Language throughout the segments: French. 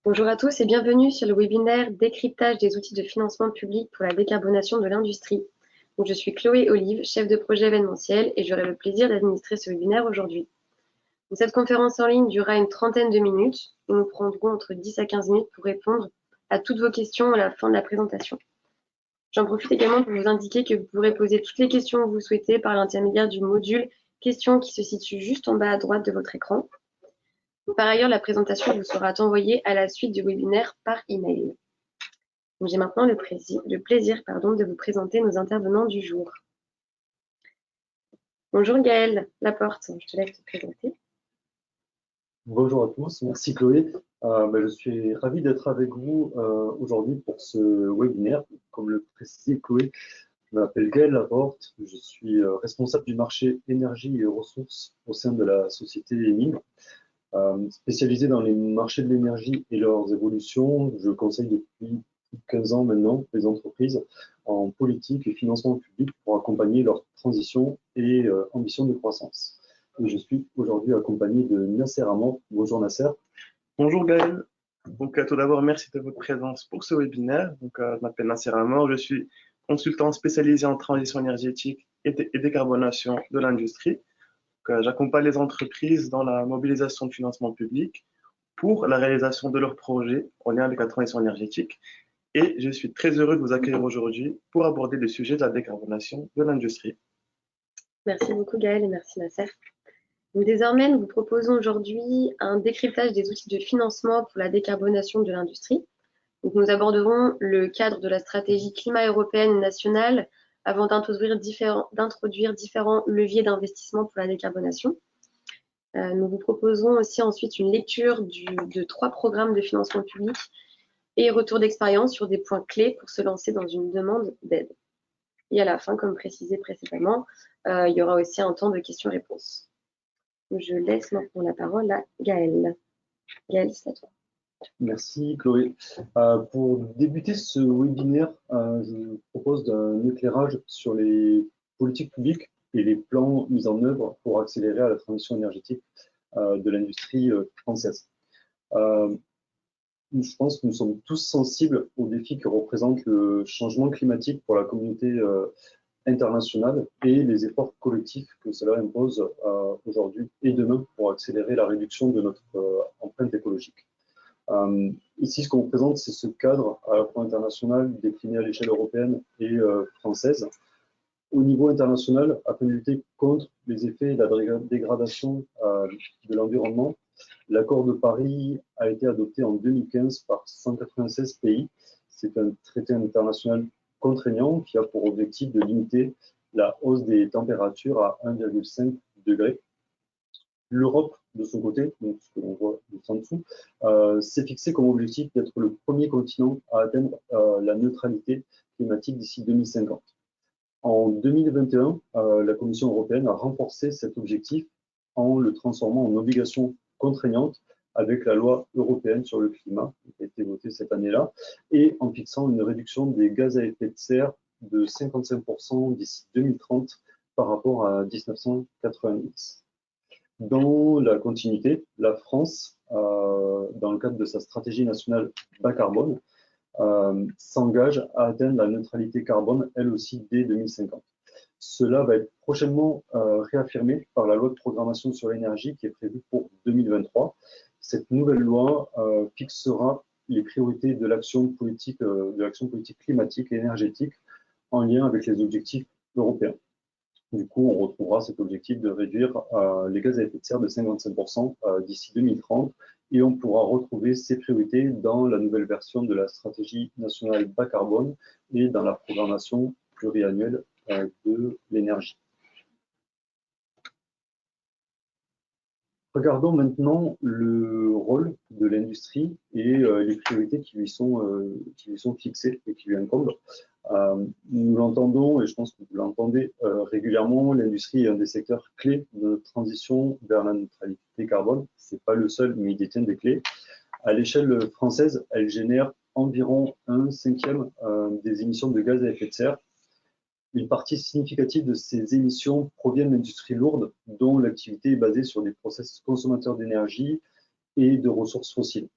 Bonjour à tous et bienvenue sur le webinaire Décryptage des outils de financement public pour la décarbonation de l'industrie. Je suis Chloé Olive, chef de projet événementiel et j'aurai le plaisir d'administrer ce webinaire aujourd'hui. Cette conférence en ligne durera une trentaine de minutes et nous prendrons entre 10 à 15 minutes pour répondre à toutes vos questions à la fin de la présentation. J'en profite également pour vous indiquer que vous pourrez poser toutes les questions que vous souhaitez par l'intermédiaire du module questions qui se situe juste en bas à droite de votre écran. Par ailleurs, la présentation vous sera envoyée à la suite du webinaire par email. J'ai maintenant le plaisir de vous présenter nos intervenants du jour. Bonjour Gaël Laporte, je te laisse te présenter. Bonjour à tous, merci Chloé. Je suis ravi d'être avec vous aujourd'hui pour ce webinaire. Comme le précisait Chloé, je m'appelle Gaël Laporte, je suis responsable du marché énergie et ressources au sein de la société EMIN. Spécialisé dans les marchés de l'énergie et leurs évolutions, je conseille depuis plus de 15 ans maintenant les entreprises en politique et financement public pour accompagner leur transition et ambition de croissance. Et je suis aujourd'hui accompagné de Nasser Amand. Bonjour Nasser. Bonjour Gaël. Tout d'abord, merci de votre présence pour ce webinaire. Je m'appelle Nasser Amand, je suis consultant spécialisé en transition énergétique et décarbonation de l'industrie. J'accompagne les entreprises dans la mobilisation de financement public pour la réalisation de leurs projets en lien avec la transition énergétique. Et je suis très heureux de vous accueillir aujourd'hui pour aborder le sujet de la décarbonation de l'industrie. Merci beaucoup Gaël et merci Nasser. Désormais, nous vous proposons aujourd'hui un décryptage des outils de financement pour la décarbonation de l'industrie. Nous aborderons le cadre de la stratégie climat européenne nationale avant d'introduire différents leviers d'investissement pour la décarbonation. Nous vous proposerons aussi ensuite une lecture de 3 programmes de financement public et retour d'expérience sur des points clés pour se lancer dans une demande d'aide. Et à la fin, comme précisé précédemment, il y aura aussi un temps de questions-réponses. Je laisse maintenant la parole à Gaël. Gaël, c'est à toi. Merci Chloé. Pour débuter ce webinaire, je vous propose d'un éclairage sur les politiques publiques et les plans mis en œuvre pour accélérer à la transition énergétique de l'industrie française. Je pense que nous sommes tous sensibles aux défis que représente le changement climatique pour la communauté internationale et les efforts collectifs que cela impose aujourd'hui et demain pour accélérer la réduction de notre empreinte écologique. Ici, ce qu'on vous présente, c'est ce cadre à la fois international, décliné à l'échelle européenne et française. Au niveau international, afin de lutter contre les effets de la dégradation de l'environnement, l'accord de Paris a été adopté en 2015 par 196 pays. C'est un traité international contraignant qui a pour objectif de limiter la hausse des températures à 1,5 degré. L'Europe, de son côté, donc ce que l'on voit juste en dessous, s'est fixé comme objectif d'être le premier continent à atteindre la neutralité climatique d'ici 2050. En 2021, la Commission européenne a renforcé cet objectif en le transformant en obligation contraignante avec la loi européenne sur le climat, qui a été votée cette année-là, et en fixant une réduction des gaz à effet de serre de 55% d'ici 2030 par rapport à 1990. Dans la continuité, la France, dans le cadre de sa stratégie nationale bas carbone, s'engage à atteindre la neutralité carbone, elle aussi, dès 2050. Cela va être prochainement réaffirmé par la loi de programmation sur l'énergie qui est prévue pour 2023. Cette nouvelle loi fixera les priorités de l'action politique climatique et énergétique en lien avec les objectifs européens. Du coup, on retrouvera cet objectif de réduire les gaz à effet de serre de 55% d'ici 2030 et on pourra retrouver ces priorités dans la nouvelle version de la stratégie nationale bas carbone et dans la programmation pluriannuelle de l'énergie. Regardons maintenant le rôle de l'industrie et les priorités qui lui sont fixées et qui lui incombent. Nous l'entendons, et je pense que vous l'entendez régulièrement, l'industrie est un des secteurs clés de notre transition vers la neutralité carbone. Ce n'est pas le seul, mais il détient des clés. À l'échelle française, elle génère environ 1/5 des émissions de gaz à effet de serre. Une partie significative de ces émissions proviennent d'industries lourdes, dont l'activité est basée sur des process consommateurs d'énergie et de ressources fossiles.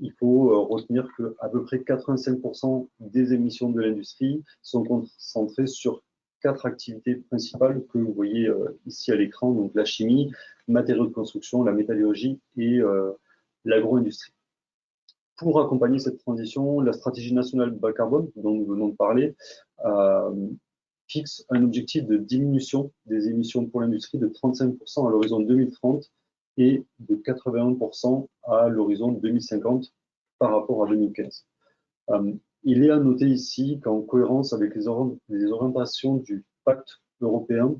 il faut retenir qu'à peu près 85% des émissions de l'industrie sont concentrées sur 4 activités principales que vous voyez ici à l'écran, donc la chimie, matériaux de construction, la métallurgie et l'agro-industrie. Pour accompagner cette transition, la stratégie nationale bas carbone, dont nous venons de parler, fixe un objectif de diminution des émissions pour l'industrie de 35% à l'horizon 2030 et de 81% à l'horizon 2050 par rapport à 2015. Il est à noter ici qu'en cohérence avec les orientations du pacte européen,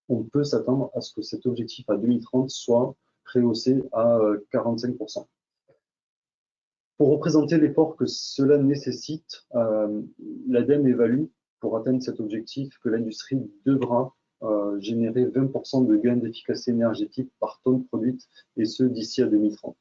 on peut s'attendre à ce que cet objectif à 2030 soit rehaussé à 45%. Pour représenter l'effort que cela nécessite, l'ADEME évalue, pour atteindre cet objectif, que l'industrie devra générer 20% de gains d'efficacité énergétique par tonne produite, et ce d'ici à 2030.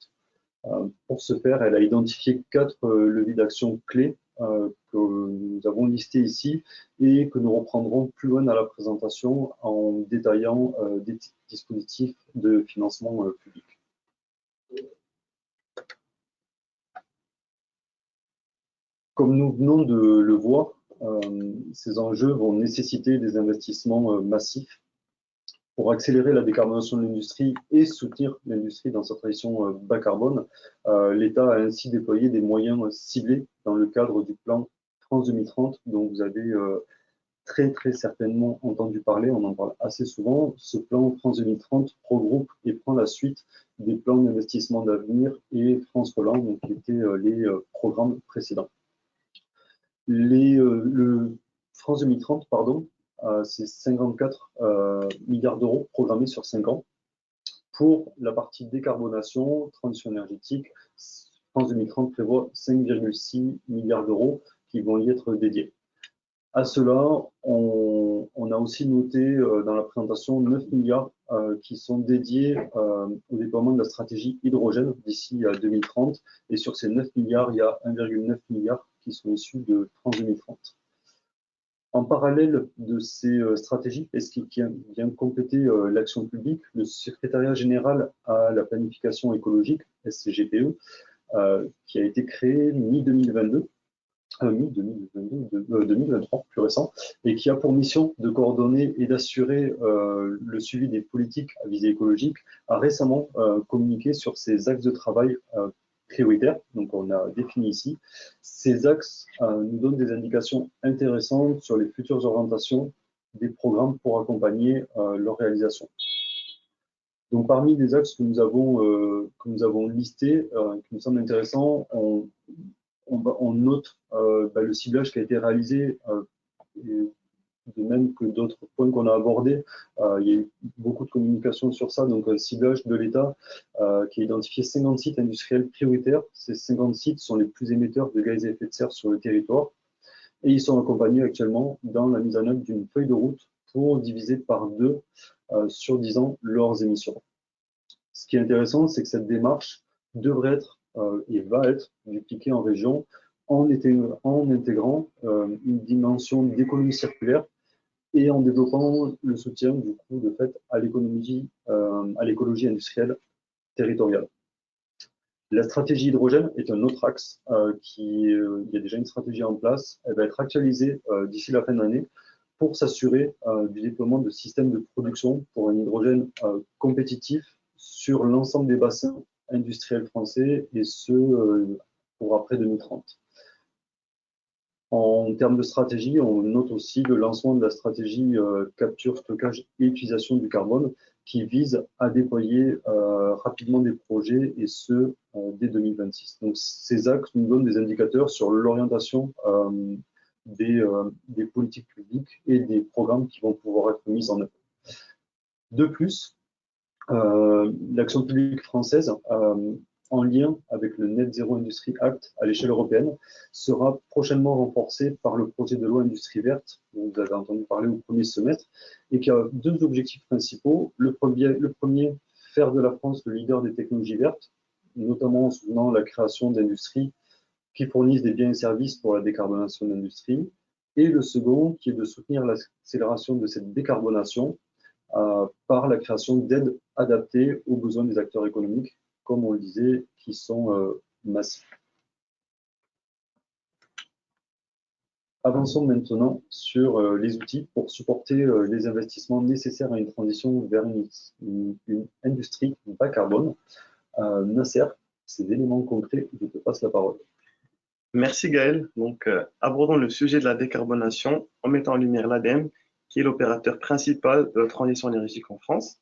Pour ce faire, elle a identifié 4 leviers d'action clés que nous avons listés ici et que nous reprendrons plus loin dans la présentation en détaillant des dispositifs de financement public. Comme nous venons de le voir, ces enjeux vont nécessiter des investissements massifs pour accélérer la décarbonation de l'industrie et soutenir l'industrie dans sa transition bas carbone. L'État a ainsi déployé des moyens ciblés dans le cadre du plan France 2030, dont vous avez très certainement entendu parler, on en parle assez souvent. Ce plan France 2030 regroupe et prend la suite des plans d'investissement d'avenir et France Relance, donc, qui étaient les programmes précédents. Le France 2030, pardon, c'est 54 milliards d'euros programmés sur 5 ans. Pour la partie décarbonation, transition énergétique, France 2030 prévoit 5,6 milliards d'euros qui vont y être dédiés. À cela, on a aussi noté dans la présentation 9 milliards qui sont dédiés au déploiement de la stratégie hydrogène d'ici à 2030. Et sur ces 9 milliards, il y a 1,9 milliard qui sont issus de France 2030. En parallèle de ces stratégies, et ce qui vient compléter l'action publique, le secrétariat général à la planification écologique, SCGPE, qui a été créé mi-2022, 2023, plus récent, et qui a pour mission de coordonner et d'assurer le suivi des politiques à visée écologique, a récemment communiqué sur ses axes de travail prioritaires. Donc on a défini ici. Ces axes nous donnent des indications intéressantes sur les futures orientations des programmes pour accompagner leur réalisation. Donc parmi les axes que nous avons listés, qui nous semblent intéressants, on note le ciblage qui a été réalisé, de même que d'autres points qu'on a abordés. Il y a eu beaucoup de communication sur ça, donc ciblage de l'État qui a identifié 50 sites industriels prioritaires. Ces 50 sites sont les plus émetteurs de gaz à effet de serre sur le territoire et ils sont accompagnés actuellement dans la mise en œuvre d'une feuille de route pour diviser par 2 sur 10 ans leurs émissions. Ce qui est intéressant, c'est que cette démarche devrait être et va être dupliquée en région en intégrant une dimension d'économie circulaire et en développant le soutien du coup de fait à l'écologie industrielle territoriale. La stratégie hydrogène est un autre axe il y a déjà une stratégie en place. Elle va être actualisée d'ici la fin de l'année pour s'assurer du déploiement de systèmes de production pour un hydrogène compétitif sur l'ensemble des bassins industriels français et ce pour après 2030. En termes de stratégie, on note aussi le lancement de la stratégie capture, stockage et utilisation du carbone qui vise à déployer rapidement des projets et ce dès 2026. Donc ces axes nous donnent des indicateurs sur l'orientation des politiques publiques et des programmes qui vont pouvoir être mis en œuvre. De plus, l'action publique française, en lien avec le Net Zero Industry Act à l'échelle européenne, sera prochainement renforcée par le projet de loi Industrie verte, dont vous avez entendu parler au premier semestre, et qui a 2 objectifs principaux. Le premier, faire de la France le leader des technologies vertes, notamment en soutenant la création d'industries qui fournissent des biens et services pour la décarbonation de l'industrie. Et le second, qui est de soutenir l'accélération de cette décarbonation par la création d'aides adaptées aux besoins des acteurs économiques, comme on le disait, qui sont massif. Avançons maintenant sur les outils pour supporter les investissements nécessaires à une transition vers une industrie bas carbone. Nasser, ces éléments concrets, je te passe la parole. Merci Gaël. Donc, abordons le sujet de la décarbonation en mettant en lumière l'ADEME, qui est l'opérateur principal de la transition énergétique en France.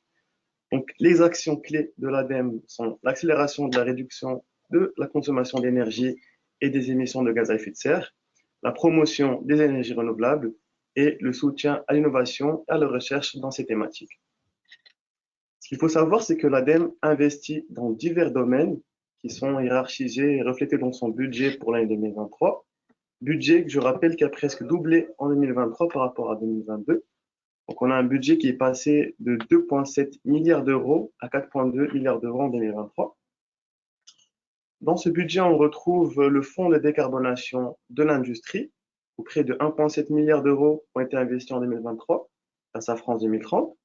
Donc, les actions clés de l'ADEME sont l'accélération de la réduction de la consommation d'énergie et des émissions de gaz à effet de serre, la promotion des énergies renouvelables et le soutien à l'innovation et à la recherche dans ces thématiques. Ce qu'il faut savoir, c'est que l'ADEME investit dans divers domaines qui sont hiérarchisés et reflétés dans son budget pour l'année 2023. Budget que je rappelle qui a presque doublé en 2023 par rapport à 2022. Donc, on a un budget qui est passé de 2,7 milliards d'euros à 4,2 milliards d'euros en 2023. Dans ce budget, on retrouve le fonds de décarbonation de l'industrie, où près de 1,7 milliard d'euros ont été investis en 2023 face à France 2030.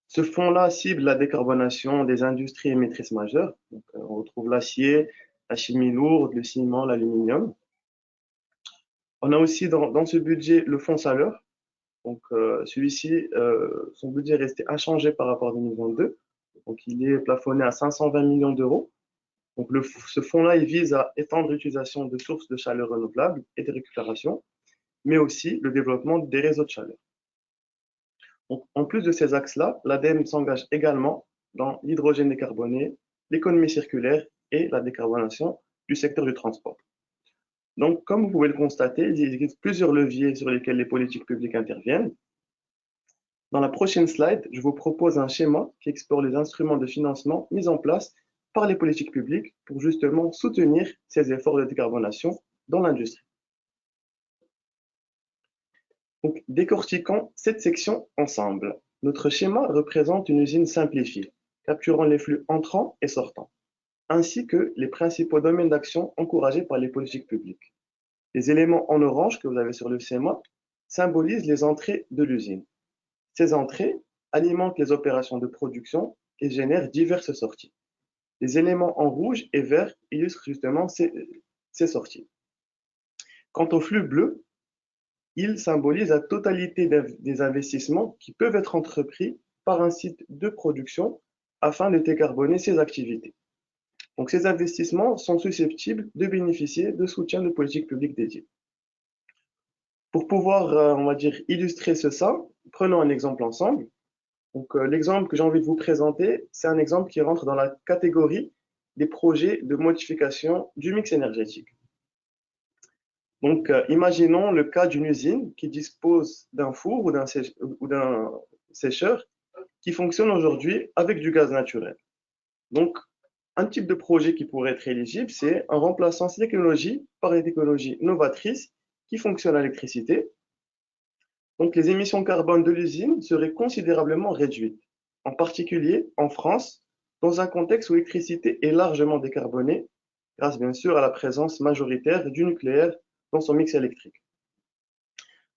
Ce fonds-là cible la décarbonation des industries émettrices majeures. Donc, on retrouve l'acier, la chimie lourde, le ciment, l'aluminium. On a aussi dans ce budget le fonds Saleur. Donc, celui-ci, son budget est resté inchangé par rapport à 2022. Donc, il est plafonné à 520 millions d'euros. Donc, ce fonds-là, il vise à étendre l'utilisation de sources de chaleur renouvelables et de récupération, mais aussi le développement des réseaux de chaleur. Donc, en plus de ces axes-là, l'ADEME s'engage également dans l'hydrogène décarboné, l'économie circulaire et la décarbonation du secteur du transport. Donc, comme vous pouvez le constater, il existe plusieurs leviers sur lesquels les politiques publiques interviennent. Dans la prochaine slide, je vous propose un schéma qui explore les instruments de financement mis en place par les politiques publiques pour justement soutenir ces efforts de décarbonation dans l'industrie. Donc, décortiquons cette section ensemble. Notre schéma représente une usine simplifiée, capturant les flux entrants et sortants, ainsi que les principaux domaines d'action encouragés par les politiques publiques. Les éléments en orange que vous avez sur le schéma symbolisent les entrées de l'usine. Ces entrées alimentent les opérations de production et génèrent diverses sorties. Les éléments en rouge et vert illustrent justement ces sorties. Quant au flux bleu, il symbolise la totalité des investissements qui peuvent être entrepris par un site de production afin de décarboner ses activités. Donc, ces investissements sont susceptibles de bénéficier de soutien de politiques publiques dédiées. Pour pouvoir, on va dire, illustrer ça, prenons un exemple ensemble. Donc, l'exemple que j'ai envie de vous présenter, c'est un exemple qui rentre dans la catégorie des projets de modification du mix énergétique. Donc, imaginons le cas d'une usine qui dispose d'un four ou d'un sécheur qui fonctionne aujourd'hui avec du gaz naturel. Donc, un type de projet qui pourrait être éligible, c'est en remplaçant ces technologies par des technologies novatrices qui fonctionnent à l'électricité. Donc, les émissions carbone de l'usine seraient considérablement réduites, en particulier en France, dans un contexte où l'électricité est largement décarbonée, grâce bien sûr à la présence majoritaire du nucléaire dans son mix électrique.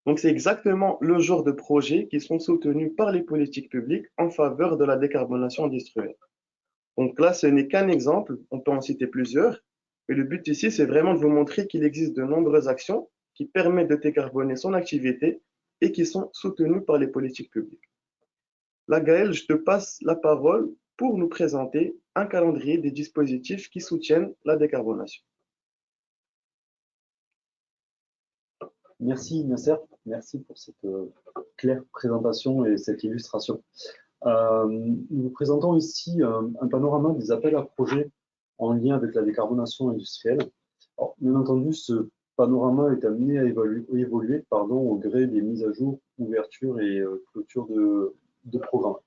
Donc, c'est exactement le genre de projets qui sont soutenus par les politiques publiques en faveur de la décarbonation industrielle. Donc là, ce n'est qu'un exemple, on peut en citer plusieurs, mais le but ici, c'est vraiment de vous montrer qu'il existe de nombreuses actions qui permettent de décarboner son activité et qui sont soutenues par les politiques publiques. Là, Gaël, je te passe la parole pour nous présenter un calendrier des dispositifs qui soutiennent la décarbonation. Merci Nasser, merci pour cette claire présentation et cette illustration. Nous présentons ici un panorama des appels à projets en lien avec la décarbonation industrielle. Alors, bien entendu, ce panorama est amené à évoluer au gré des mises à jour, ouverture et clôture de programmes.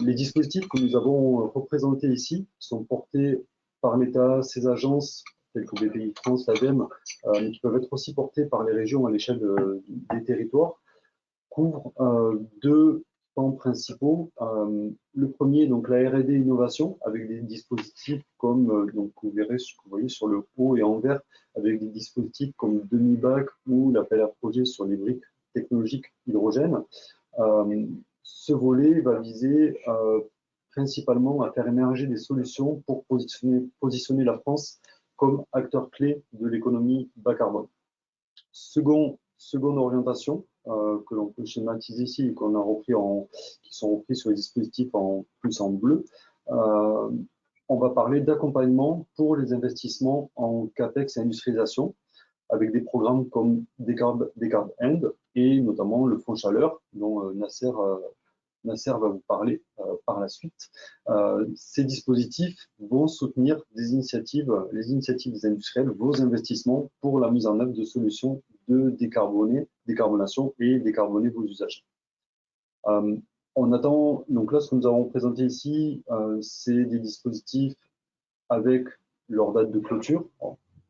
Les dispositifs que nous avons représentés ici sont portés par l'État, ses agences, telles que BPI-France, l'ADEME, mais qui peuvent être aussi portés par les régions à l'échelle des territoires, couvrent deux pans principaux. Le premier, donc la R&D innovation, avec des dispositifs comme, donc vous voyez sur le haut et en vert, avec des dispositifs comme demi-bac ou l'appel à projet sur les briques technologiques hydrogène. Ce volet va viser principalement à faire émerger des solutions pour positionner la France comme acteur clé de l'économie bas carbone. Seconde orientation que l'on peut schématiser ici et qu'on a repris qui sont repris sur les dispositifs en plus en bleu. On va parler d'accompagnement pour les investissements en CAPEX et industrialisation avec des programmes comme Decarb End et notamment le Fonds Chaleur dont Nasser va vous parler par la suite. Ces dispositifs vont soutenir les initiatives des industriels, vos investissements pour la mise en œuvre de solutions de décarbonation et décarboner vos usages. On attend, donc là, ce que nous avons présenté ici, c'est des dispositifs avec leur date de clôture,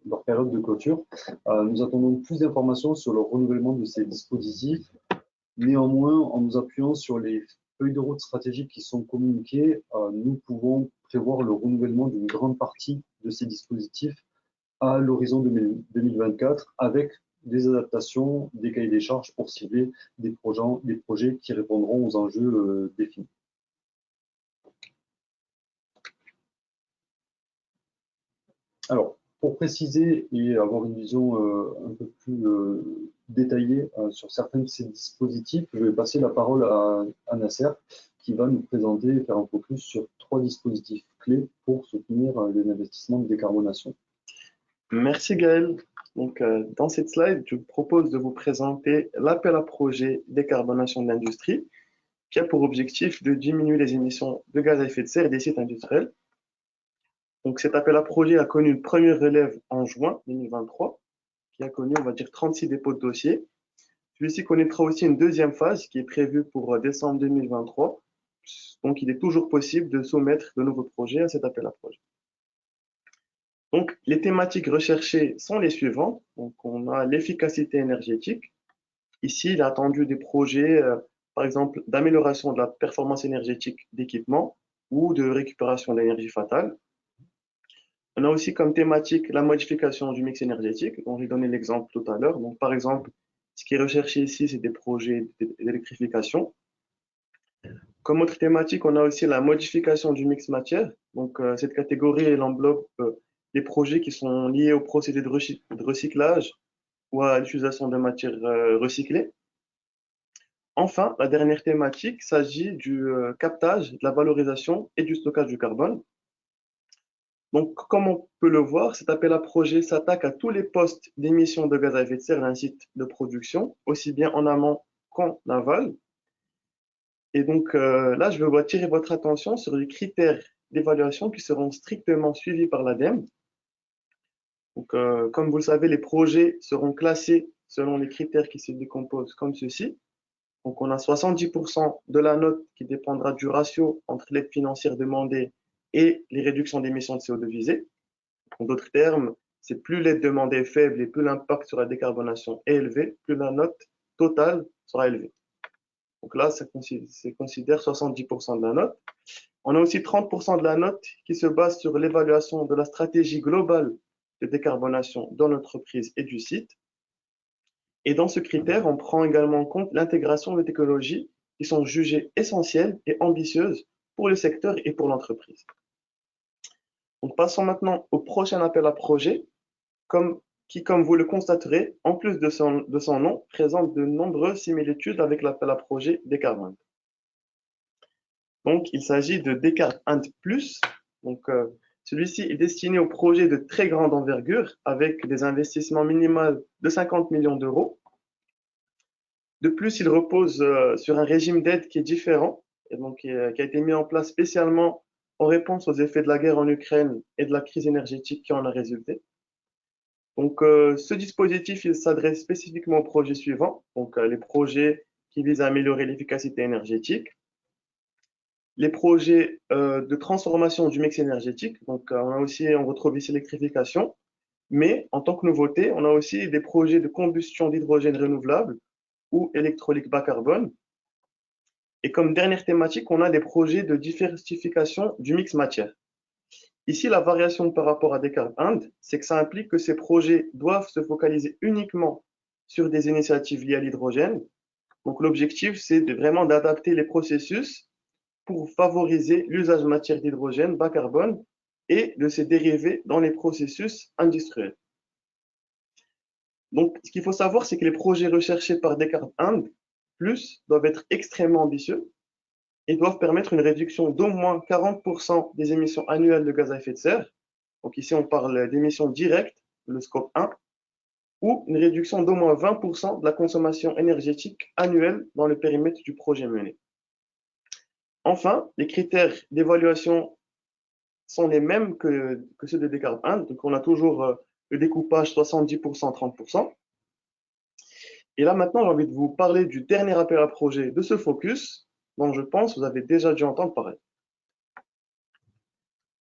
leur période de clôture. Nous attendons plus d'informations sur le renouvellement de ces dispositifs. Néanmoins, en nous appuyant sur les feuilles de route stratégiques qui sont communiquées, nous pouvons prévoir le renouvellement d'une grande partie de ces dispositifs à l'horizon 2024 avec des adaptations des cahiers des charges pour cibler des projets qui répondront aux enjeux définis. Alors, pour préciser et avoir une vision un peu plus détaillée sur certains de ces dispositifs, je vais passer la parole à Nasser qui va nous présenter et faire un focus sur 3 dispositifs clés pour soutenir les investissements de décarbonation. Merci Gaël. Donc, dans cette slide, je vous propose de vous présenter l'appel à projet décarbonation de l'industrie qui a pour objectif de diminuer les émissions de gaz à effet de serre des sites industriels. Donc, cet appel à projet a connu une première relève en juin 2023, qui a connu, on va dire, 36 dépôts de dossiers. Celui-ci connaîtra aussi une deuxième phase qui est prévue pour décembre 2023. Donc, il est toujours possible de soumettre de nouveaux projets à cet appel à projet. Donc, les thématiques recherchées sont les suivantes. Donc, on a l'efficacité énergétique. Ici, il est attendu des projets, par exemple, d'amélioration de la performance énergétique d'équipements ou de récupération d'énergie fatale. On a aussi comme thématique la modification du mix énergétique, dont j'ai donné l'exemple tout à l'heure. Donc, par exemple, ce qui est recherché ici, c'est des projets d'électrification. Comme autre thématique, on a aussi la modification du mix matière. Donc, cette catégorie, elle englobe des projets qui sont liés au procédé de recyclage ou à l'utilisation de matières recyclées. Enfin, la dernière thématique s'agit du captage, de la valorisation et du stockage du carbone. Donc, comme on peut le voir, cet appel à projet s'attaque à tous les postes d'émissions de gaz à effet de serre d'un site de production, aussi bien en amont qu'en aval. Et donc là, je veux attirer votre attention sur les critères d'évaluation qui seront strictement suivis par l'ADEME. Donc, comme vous le savez, les projets seront classés selon les critères qui se décomposent comme ceci. Donc, on a 70% de la note qui dépendra du ratio entre l'aide financière demandée et les réductions d'émissions de CO2 visées. En d'autres termes, c'est plus l'aide demandée est faible et plus l'impact sur la décarbonation est élevé, plus la note totale sera élevée. Donc là, ça considère 70% de la note. On a aussi 30% de la note qui se base sur l'évaluation de la stratégie globale de décarbonation dans l'entreprise et du site. Et dans ce critère, on prend également en compte l'intégration des technologies qui sont jugées essentielles et ambitieuses pour le secteur et pour l'entreprise. Donc, passons maintenant au prochain appel à projet, qui, comme vous le constaterez, en plus de son nom, présente de nombreuses similitudes avec l'appel à projet Decarb End. Donc, il s'agit de Decarb End Plus. Donc, celui-ci est destiné aux projets de très grande envergure avec des investissements minimaux de 50 millions d'euros. De plus, il repose sur un régime d'aide qui est différent et donc qui a été mis en place spécialement en réponse aux effets de la guerre en Ukraine et de la crise énergétique qui en a résulté. Donc, ce dispositif, il s'adresse spécifiquement aux projets suivants, donc les projets qui visent à améliorer l'efficacité énergétique, les projets de transformation du mix énergétique, donc on retrouve ici l'électrification, mais en tant que nouveauté, on a aussi des projets de combustion d'hydrogène renouvelable ou électrolyse bas carbone. Et comme dernière thématique, on a des projets de diversification du mix matière. Ici, la variation par rapport à Decarb End, c'est que ça implique que ces projets doivent se focaliser uniquement sur des initiatives liées à l'hydrogène. Donc, l'objectif, c'est vraiment d'adapter les processus pour favoriser l'usage de matières d'hydrogène bas carbone et de ses dérivés dans les processus industriels. Donc, ce qu'il faut savoir, c'est que les projets recherchés par Descartes Ind Plus doivent être extrêmement ambitieux et doivent permettre une réduction d'au moins 40% des émissions annuelles de gaz à effet de serre. Donc ici, on parle d'émissions directes, le scope 1, ou une réduction d'au moins 20% de la consommation énergétique annuelle dans le périmètre du projet mené. Enfin, les critères d'évaluation sont les mêmes que ceux de Descartes Ind. Donc on a toujours le découpage 70%, 30%. Et là, maintenant, j'ai envie de vous parler du dernier appel à projet de ce focus, dont je pense que vous avez déjà dû entendre parler.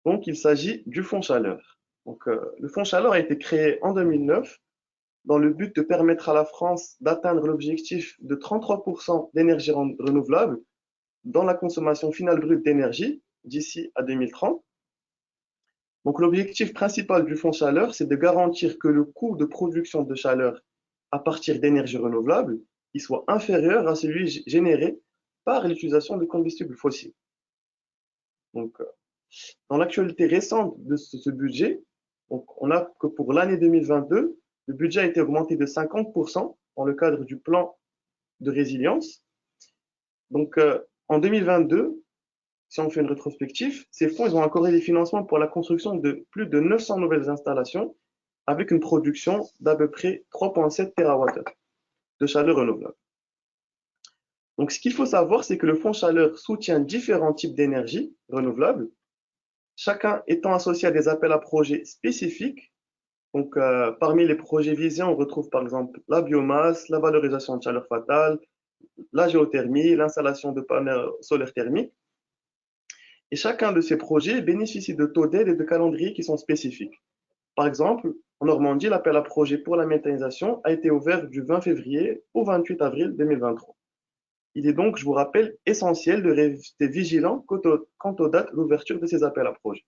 Donc, il s'agit du Fonds Chaleur. Donc, le Fonds Chaleur a été créé en 2009 dans le but de permettre à la France d'atteindre l'objectif de 33% d'énergie renouvelable dans la consommation finale brute d'énergie d'ici à 2030. Donc, l'objectif principal du Fonds Chaleur, c'est de garantir que le coût de production de chaleur à partir d'énergie renouvelable il soit inférieur à celui généré par l'utilisation de combustibles fossiles. Donc, dans l'actualité récente de ce budget, donc on a que pour l'année 2022, le budget a été augmenté de 50% dans le cadre du plan de résilience. Donc, en 2022, si on fait une rétrospective, ces fonds ils ont accordé des financements pour la construction de plus de 900 nouvelles installations avec une production d'à peu près 3,7 TWh de chaleur renouvelable. Donc, ce qu'il faut savoir, c'est que le Fonds Chaleur soutient différents types d'énergie renouvelable, chacun étant associé à des appels à projets spécifiques. Donc, parmi les projets visés, on retrouve par exemple la biomasse, la valorisation de chaleur fatale, la géothermie, l'installation de panneaux solaires thermiques. Et chacun de ces projets bénéficie de taux d'aide et de calendriers qui sont spécifiques. Par exemple, en Normandie, l'appel à projet pour la méthanisation a été ouvert du 20 février au 28 avril 2023. Il est donc, je vous rappelle, essentiel de rester vigilant quant aux dates d'ouverture de ces appels à projets.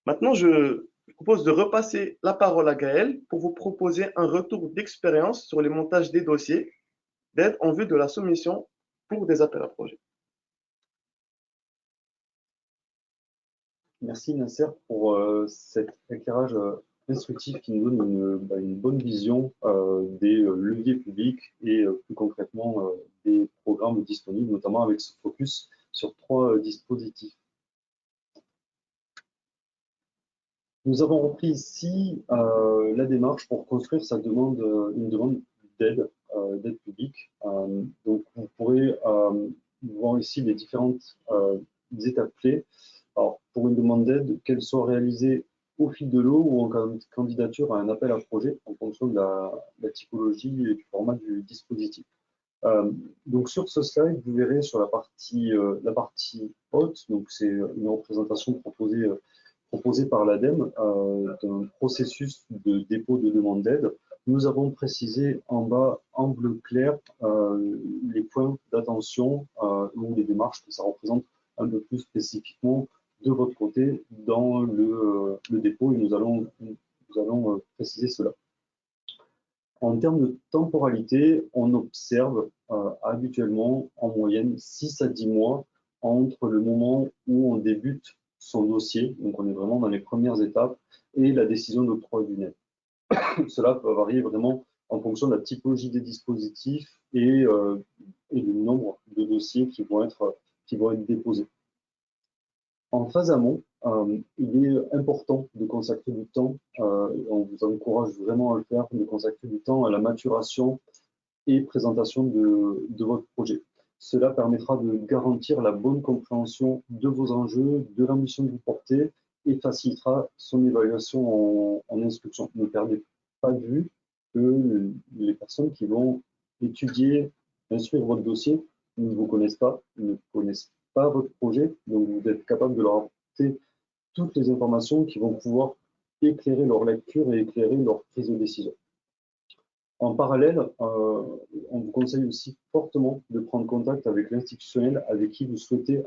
Maintenant, je propose de repasser la parole à Gaël pour vous proposer un retour d'expérience sur les montages des dossiers d'aide en vue de la soumission pour des appels à projets. Merci Nasser pour cet éclairage instructif qui nous donne une bonne vision des leviers publics et plus concrètement des programmes disponibles, notamment avec ce focus sur 3 dispositifs. Nous avons repris ici la démarche pour construire une demande d'aide publique. Donc vous pourrez voir ici les différentes étapes clés. Alors, pour une demande d'aide, qu'elle soit réalisée au fil de l'eau ou en candidature à un appel à projet en fonction de la typologie et du format du dispositif. Donc sur ce slide, vous verrez sur la partie haute, donc c'est une représentation proposée par l'ADEME d'un processus de dépôt de demande d'aide. Nous avons précisé en bas en bleu clair les points d'attention ou les démarches que ça représente un peu plus spécifiquement de votre côté dans le dépôt et nous allons préciser cela. En termes de temporalité, on observe habituellement en moyenne 6 à 10 mois entre le moment où on débute son dossier, donc on est vraiment dans les premières étapes, et la décision d'octroi d'une aide. Cela peut varier vraiment en fonction de la typologie des dispositifs et du nombre de dossiers qui vont être déposés. En phase amont, il est important de consacrer du temps, on vous encourage vraiment à le faire, de consacrer du temps à la maturation et présentation de votre projet. Cela permettra de garantir la bonne compréhension de vos enjeux, de l'ambition que vous portez et facilitera son évaluation en instruction. Ne perdez pas de vue que les personnes qui vont instruire votre dossier ne vous connaissent pas, ne connaissent pas votre projet, donc vous êtes capable de leur apporter toutes les informations qui vont pouvoir éclairer leur lecture et éclairer leur prise de décision. En parallèle, on vous conseille aussi fortement de prendre contact avec l'institutionnel à qui vous souhaitez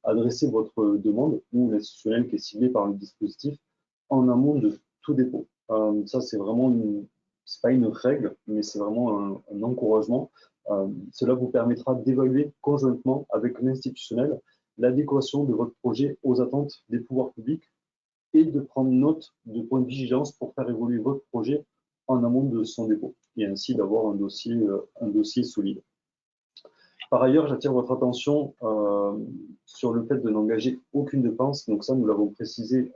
adresser votre demande ou l'institutionnel qui est ciblé par le dispositif en amont de tout dépôt. Ça, c'est vraiment c'est pas une règle, mais c'est vraiment un encouragement Cela vous permettra d'évaluer conjointement avec l'institutionnel l'adéquation de votre projet aux attentes des pouvoirs publics et de prendre note de points de vigilance pour faire évoluer votre projet en amont de son dépôt et ainsi d'avoir un dossier solide. Par ailleurs, j'attire votre attention sur le fait de n'engager aucune dépense. Donc ça, nous l'avons précisé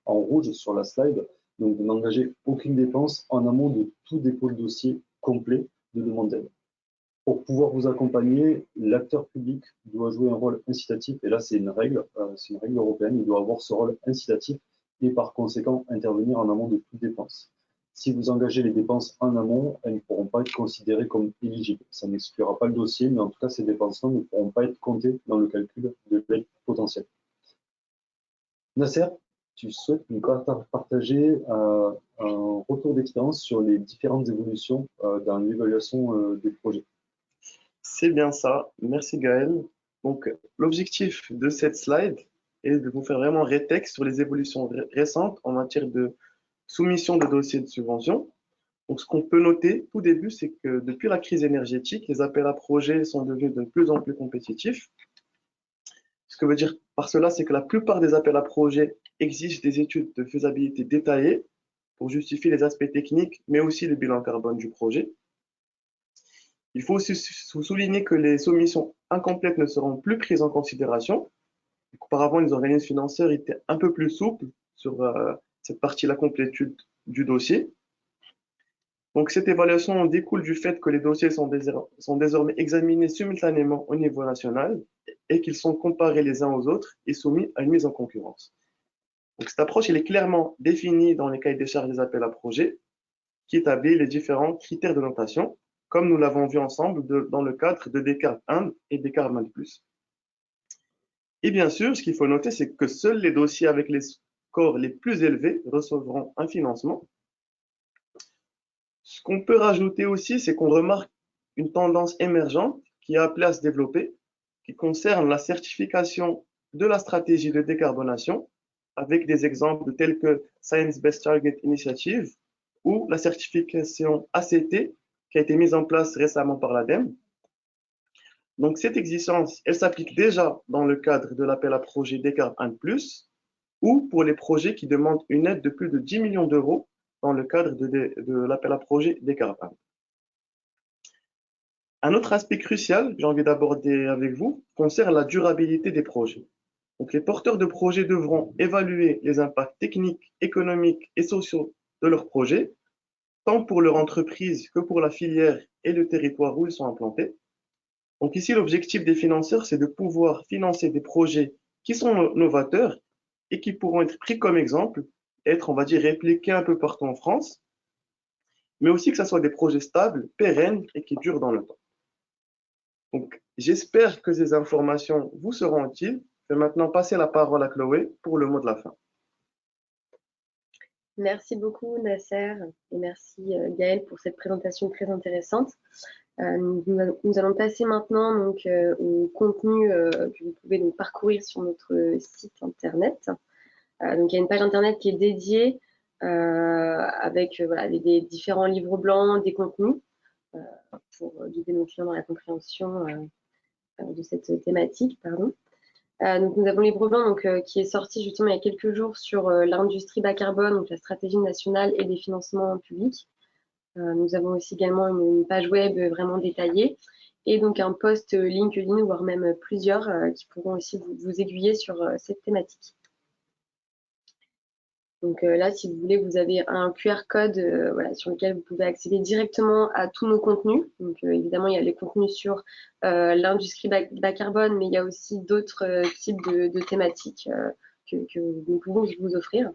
en rouge sur la slide. Donc de n'engager aucune dépense en amont de tout dépôt de dossier complet de demande d'aide. Pour pouvoir vous accompagner, l'acteur public doit jouer un rôle incitatif. Et là, c'est une règle européenne. Il doit avoir ce rôle incitatif et par conséquent intervenir en amont de toute dépense. Si vous engagez les dépenses en amont, elles ne pourront pas être considérées comme éligibles. Ça n'exclura pas le dossier, mais en tout cas, ces dépenses-là ne pourront pas être comptées dans le calcul de l'aide potentielle. Nasser, tu souhaites nous partager un retour d'expérience sur les différentes évolutions dans l'évaluation des projets. C'est bien ça. Merci Gaël. Donc, l'objectif de cette slide est de vous faire vraiment rétexte sur les évolutions récentes en matière de soumission de dossiers de subvention. Donc, ce qu'on peut noter tout début, c'est que depuis la crise énergétique, les appels à projets sont devenus de plus en plus compétitifs. Ce que veut dire par cela, c'est que la plupart des appels à projets exigent des études de faisabilité détaillées pour justifier les aspects techniques, mais aussi le bilan carbone du projet. Il faut aussi souligner que les soumissions incomplètes ne seront plus prises en considération. Auparavant, les organismes financeurs étaient un peu plus souples sur cette partie, la complétude du dossier. Donc, cette évaluation découle du fait que les dossiers sont désormais examinés simultanément au niveau national et qu'ils sont comparés les uns aux autres et soumis à une mise en concurrence. Donc, cette approche, elle est clairement définie dans les cahiers des charges des appels à projets qui établit les différents critères de notation, comme nous l'avons vu ensemble dans le cadre de Descartes 1 et Descartes 1+. Et bien sûr, ce qu'il faut noter, c'est que seuls les dossiers avec les scores les plus élevés recevront un financement. Ce qu'on peut rajouter aussi, c'est qu'on remarque une tendance émergente qui est appelée à se développer, qui concerne la certification de la stratégie de décarbonation, avec des exemples tels que Science Based Target Initiative ou la certification ACT qui a été mise en place récemment par l'ADEME. Donc, cette exigence, elle s'applique déjà dans le cadre de l'appel à projet Descartes 1+, ou pour les projets qui demandent une aide de plus de 10 millions d'euros dans le cadre de l'appel à projet Descartes 1. Un autre aspect crucial que j'ai envie d'aborder avec vous concerne la durabilité des projets. Donc, les porteurs de projets devront évaluer les impacts techniques, économiques et sociaux de leurs projets, tant pour leur entreprise que pour la filière et le territoire où ils sont implantés. Donc ici, l'objectif des financeurs, c'est de pouvoir financer des projets qui sont novateurs et qui pourront être pris comme exemple, être, on va dire, répliqués un peu partout en France, mais aussi que ce soit des projets stables, pérennes et qui durent dans le temps. Donc, j'espère que ces informations vous seront utiles. Je vais maintenant passer la parole à Chloé pour le mot de la fin. Merci beaucoup Nasser et merci Gaël pour cette présentation très intéressante. Nous allons passer maintenant donc, au contenu que vous pouvez donc, parcourir sur notre site internet. Donc, il y a une page internet qui est dédiée avec voilà, des différents livres blancs, des contenus pour guider nos clients dans la compréhension de cette thématique. Pardon. Donc, nous avons le livre blanc donc, qui est sorti justement il y a quelques jours sur l'industrie bas carbone, donc la stratégie nationale et des financements publics. Nous avons aussi également une page web vraiment détaillée et donc un post LinkedIn, voire même plusieurs, qui pourront aussi vous aiguiller sur cette thématique. Donc là, si vous voulez, vous avez un QR code voilà, sur lequel vous pouvez accéder directement à tous nos contenus. Donc évidemment, il y a les contenus sur l'industrie bas carbone, mais il y a aussi d'autres types de thématiques que nous pouvons vous offrir.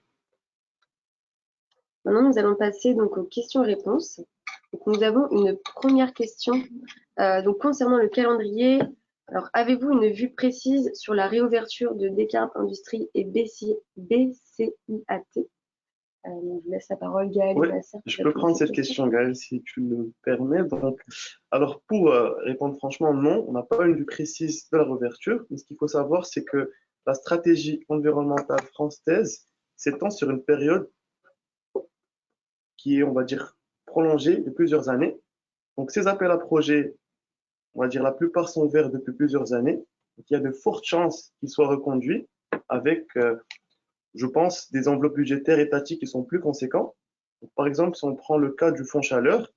Maintenant, nous allons passer donc aux questions-réponses. Donc, nous avons une première question donc, concernant le calendrier. Alors, avez-vous une vue précise sur la réouverture de Descartes Industrie et BCIAT je vous laisse la parole, Gaël. Oui, je peux prendre cette question, Gaël, si tu le permets. Donc, alors, pour répondre franchement, non, on n'a pas une vue précise de la réouverture. Mais ce qu'il faut savoir, c'est que la stratégie environnementale française s'étend sur une période qui est, on va dire, prolongée de plusieurs années. Donc, ces appels à projets, on va dire la plupart sont ouverts depuis plusieurs années. Donc, il y a de fortes chances qu'ils soient reconduits avec, je pense, des enveloppes budgétaires étatiques qui sont plus conséquents. Donc, par exemple, si on prend le cas du Fonds Chaleur,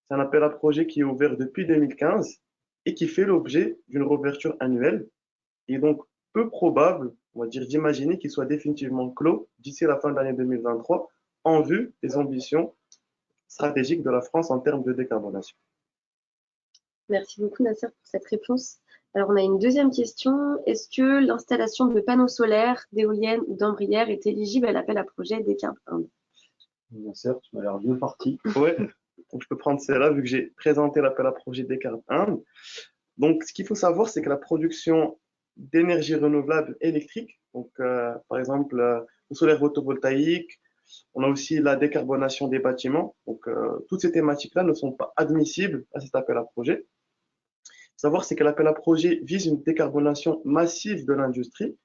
c'est un appel à projet qui est ouvert depuis 2015 et qui fait l'objet d'une réouverture annuelle. Il est donc peu probable, on va dire, d'imaginer qu'il soit définitivement clos d'ici la fin de l'année 2023 en vue des ambitions stratégiques de la France en termes de décarbonation. Merci beaucoup, Nasser, pour cette réponse. Alors, on a une deuxième question. Est-ce que l'installation de panneaux solaires, d'éoliennes ou d'ombrières est éligible à l'appel à projet Décarb Inde? Nasser, tu m'as l'air bien parti. Ouais, donc je peux prendre celle-là vu que j'ai présenté l'appel à projet Décarb Inde. Donc, ce qu'il faut savoir, c'est que la production d'énergie renouvelable électrique, donc par exemple le solaire photovoltaïque, on a aussi la décarbonation des bâtiments. Donc, toutes ces thématiques-là ne sont pas admissibles à cet appel à projet. Savoir, c'est que l'appel à projet vise une décarbonation massive de l'industrie.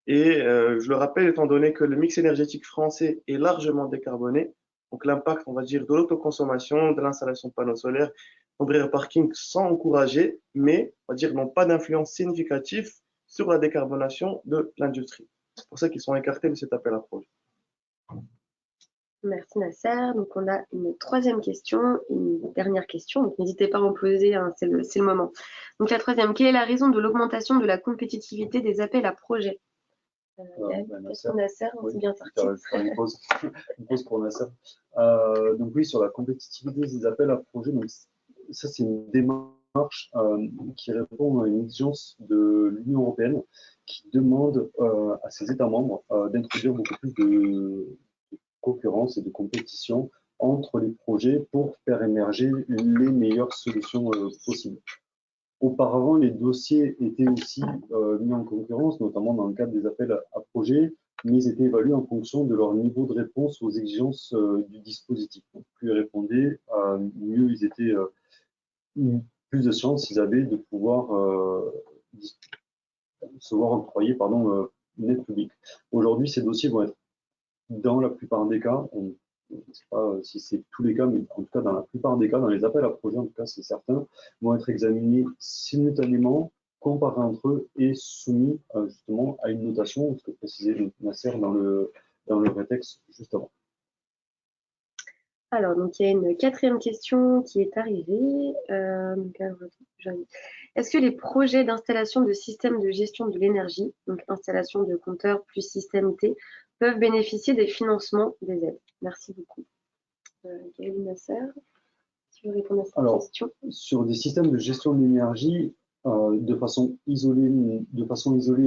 Et je le rappelle, étant donné que le mix énergétique français est largement décarboné, donc l'impact, on va dire, de l'autoconsommation, de l'installation de panneaux solaires, d'ombrières parking sont encouragés, mais on va dire n'ont pas d'influence significative sur la décarbonation de l'industrie. C'est pour ça qu'ils sont écartés de cet appel à projet. Merci Nasser. Donc on a une troisième question, une dernière question. Donc n'hésitez pas à en poser, hein, c'est le moment. Donc la troisième, quelle est la raison de l'augmentation de la compétitivité des appels à projets? Nasser, on s'est bien sorti. Une pause pour Nasser. Donc oui, sur la compétitivité des appels à projets, donc ça c'est une démarche qui répond à une exigence de l'Union européenne qui demande à ses États membres d'introduire beaucoup plus de concurrence et de compétition entre les projets pour faire émerger les meilleures solutions possibles. Auparavant, les dossiers étaient aussi mis en concurrence, notamment dans le cadre des appels à projets, mais ils étaient évalués en fonction de leur niveau de réponse aux exigences du dispositif. Donc, plus ils répondaient, mieux ils étaient, plus de chances ils avaient de pouvoir se voir octroyer une aide publique. Aujourd'hui, ces dossiers vont être, dans la plupart des cas, on ne sait pas si c'est tous les cas, mais en tout cas dans la plupart des cas, dans les appels à projets, en tout cas c'est certain, vont être examinés simultanément, comparés entre eux et soumis justement à une notation, ce que précisait Nasser dans le rétexte juste avant. Alors, donc il y a une quatrième question qui est arrivée. Est-ce que les projets d'installation de systèmes de gestion de l'énergie, donc installation de compteurs plus système T, peuvent bénéficier des financements des aides? Merci beaucoup. Gaël Nasser, si tu veux répondre à cette question. Sur des systèmes de gestion de l'énergie, de façon isolée,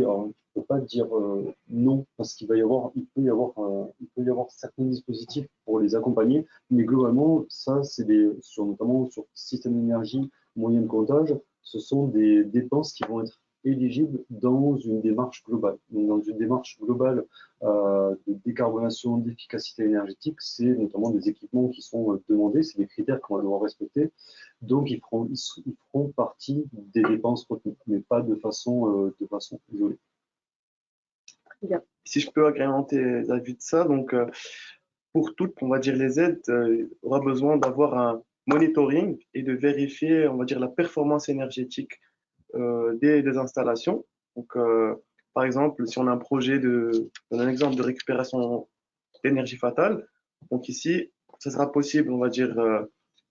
alors, je ne peux pas dire non, parce qu'il peut y avoir certains dispositifs pour les accompagner, mais globalement, ça, c'est notamment sur système d'énergie, moyen de comptage, ce sont des dépenses qui vont être éligibles dans une démarche globale. Donc, dans une démarche globale de décarbonation, d'efficacité énergétique, c'est notamment des équipements qui sont demandés, c'est des critères qu'on va devoir respecter. Donc, ils feront partie des dépenses retenues, mais pas de façon isolée. Bien. Si je peux agrémenter la vue de ça, donc pour toutes, on va dire, les aides, il aura besoin d'avoir un monitoring et de vérifier, on va dire, la performance énergétique des installations. Donc, par exemple, si on a un projet un exemple de récupération d'énergie fatale, donc ici, ce sera possible, on va dire,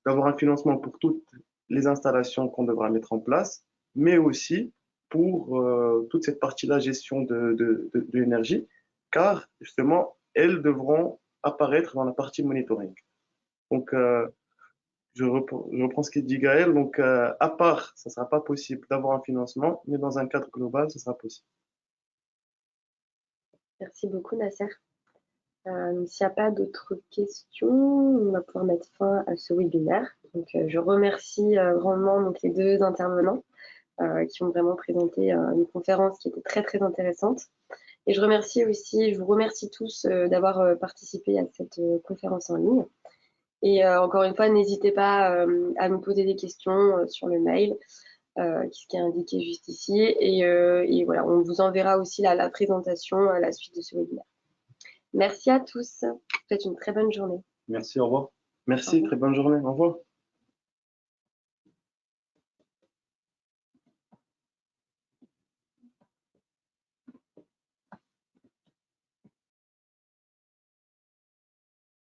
d'avoir un financement pour toutes les installations qu'on devra mettre en place, mais aussi pour toute cette partie-là, gestion de l'énergie, car justement, elles devront apparaître dans la partie monitoring. Donc, je reprends ce qu'il dit Gaël. Donc, à part, ça ne sera pas possible d'avoir un financement, mais dans un cadre global, ce sera possible. Merci beaucoup, Nasser. S'il n'y a pas d'autres questions, on va pouvoir mettre fin à ce webinaire. Donc, je remercie grandement donc, les deux intervenants qui ont vraiment présenté une conférence qui était très, très intéressante. Et je vous remercie tous d'avoir participé à cette conférence en ligne. Et encore une fois, n'hésitez pas à nous poser des questions sur le mail qui est indiqué juste ici. Et voilà, on vous enverra aussi la présentation à la suite de ce webinaire. Merci à tous. Faites une très bonne journée. Merci, au revoir. Merci, très bonne journée. Au revoir.